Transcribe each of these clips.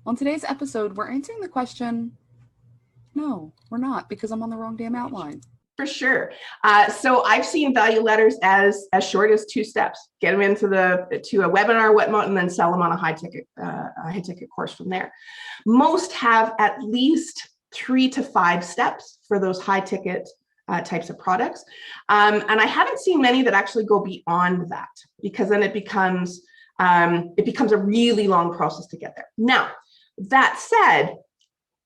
On today's episode, we're answering the question, no, we're not, because I'm on the wrong damn outline. For sure. So I've seen value letters as short as 2 steps. Get them into to a webinar, whatnot, and then sell them on a high ticket course from there. Most have at least 3 to 5 steps for those high ticket types of products. And I haven't seen many that actually go beyond that, because then it becomes a really long process to get there. Now, that said,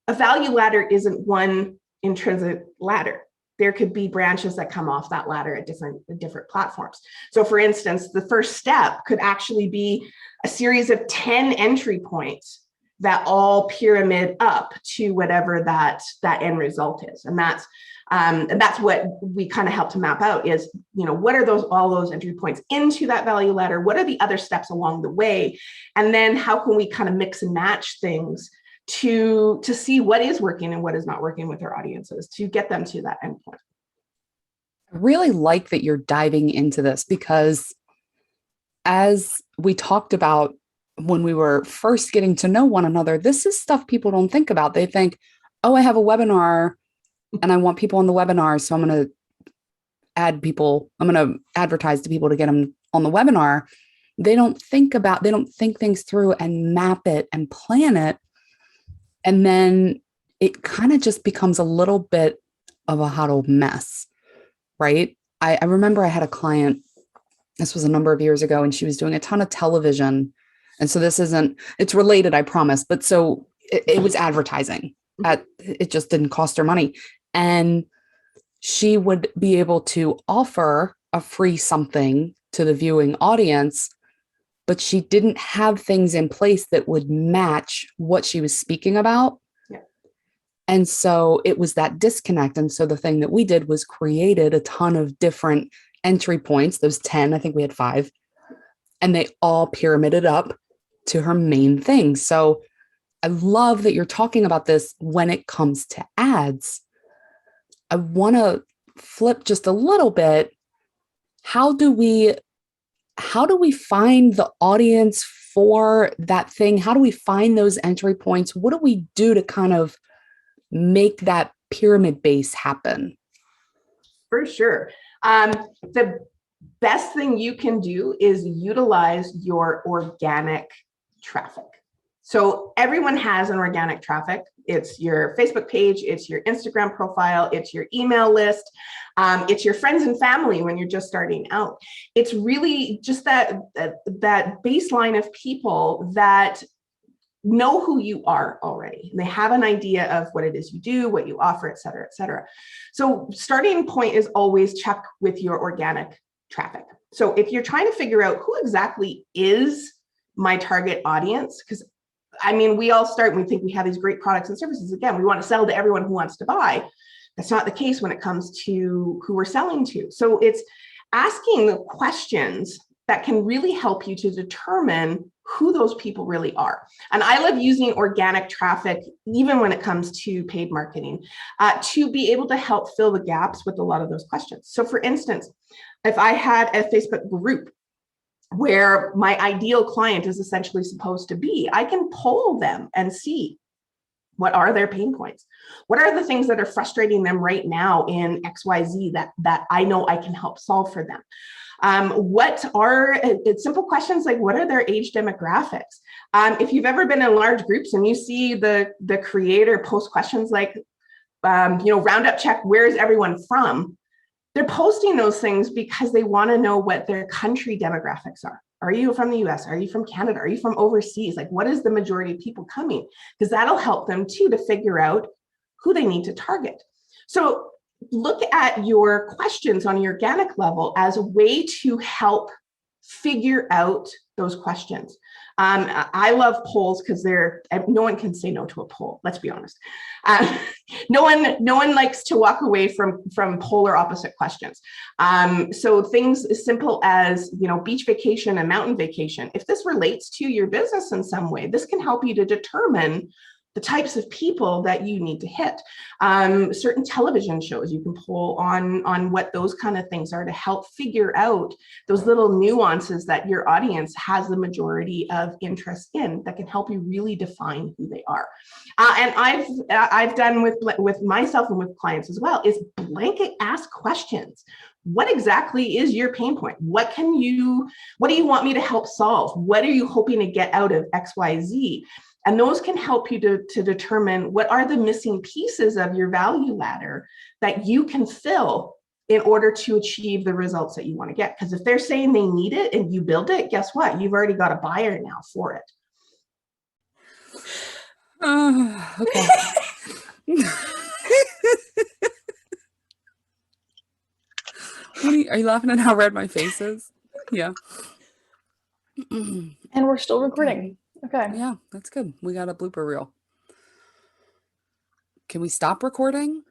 a value ladder isn't one intrinsic ladder. There could be branches that come off that ladder at different platforms. So for instance, the first step could actually be a series of 10 entry points that all pyramid up to whatever that end result is. And that's what we kind of help to map out is, what are all those entry points into that value ladder? What are the other steps along the way? And then how can we kind of mix and match things to see what is working and what is not working with our audiences to get them to that endpoint. I really like that you're diving into this, because as we talked about when we were first getting to know one another, this is stuff people don't think about. They think, oh, I have a webinar and I want people on the webinar, so I'm going to advertise to people to get them on the webinar. They don't think things through and map it and plan it. And then it kind of just becomes a little bit of a huddled mess, right? I remember I had a client, this was a number of years ago, and she was doing a ton of television. And so it's related, I promise. But so it was advertising. It just didn't cost her money. And she would be able to offer a free something to the viewing audience, but she didn't have things in place that would match what she was speaking about. Yeah. And so it was that disconnect. And so the thing that we did was created a ton of different entry points, those 10, I think we had 5, and they all pyramided up to her main thing. So I love that you're talking about this when it comes to ads. I want to flip just a little bit. How do we find the audience for that thing? How do we find those entry points? What do we do to kind of make that pyramid base happen? For sure. The best thing you can do is utilize your organic traffic. So everyone has an organic traffic. It's your Facebook page, it's your Instagram profile, it's your email list, it's your friends and family when you're just starting out. It's really just that baseline of people that know who you are already. They have an idea of what it is you do, what you offer, et cetera, et cetera. So starting point is always check with your organic traffic. So if you're trying to figure out who exactly is my target audience, because we all start and we think we have these great products and services. Again, we want to sell to everyone who wants to buy. That's not the case when it comes to who we're selling to. So it's asking questions that can really help you to determine who those people really are. And I love using organic traffic, even when it comes to paid marketing, to be able to help fill the gaps with a lot of those questions. So for instance, if I had a Facebook group where my ideal client is essentially supposed to be, I can poll them and see what are their pain points. What are the things that are frustrating them right now in XYZ that I know I can help solve for them? What are simple questions like what are their age demographics? If you've ever been in large groups and you see the creator post questions like, roundup check, where is everyone from? They're posting those things because they want to know what their country demographics are. Are you from the US? Are you from Canada? Are you from overseas? Like, what is the majority of people coming? Because that'll help them too to figure out who they need to target. So look at your questions on your organic level as a way to help figure out those questions. I love polls because no one can say no to a poll. Let's be honest. No one likes to walk away from polar opposite questions. So things as simple as beach vacation and mountain vacation. If this relates to your business in some way, this can help you to determine the types of people that you need to hit. Certain television shows you can pull on what those kind of things are to help figure out those little nuances that your audience has the majority of interest in that can help you really define who they are. And I've done with myself and with clients as well is blanket ask questions. What exactly is your pain point? What do you want me to help solve? What are you hoping to get out of XYZ? And those can help you to determine what are the missing pieces of your value ladder that you can fill in order to achieve the results that you want to get. Because if they're saying they need it and you build it, guess what? You've already got a buyer now for it. Okay. Are you laughing at how red my face is? Yeah. And we're still recording. Okay. Yeah, that's good. We got a blooper reel. Can we stop recording?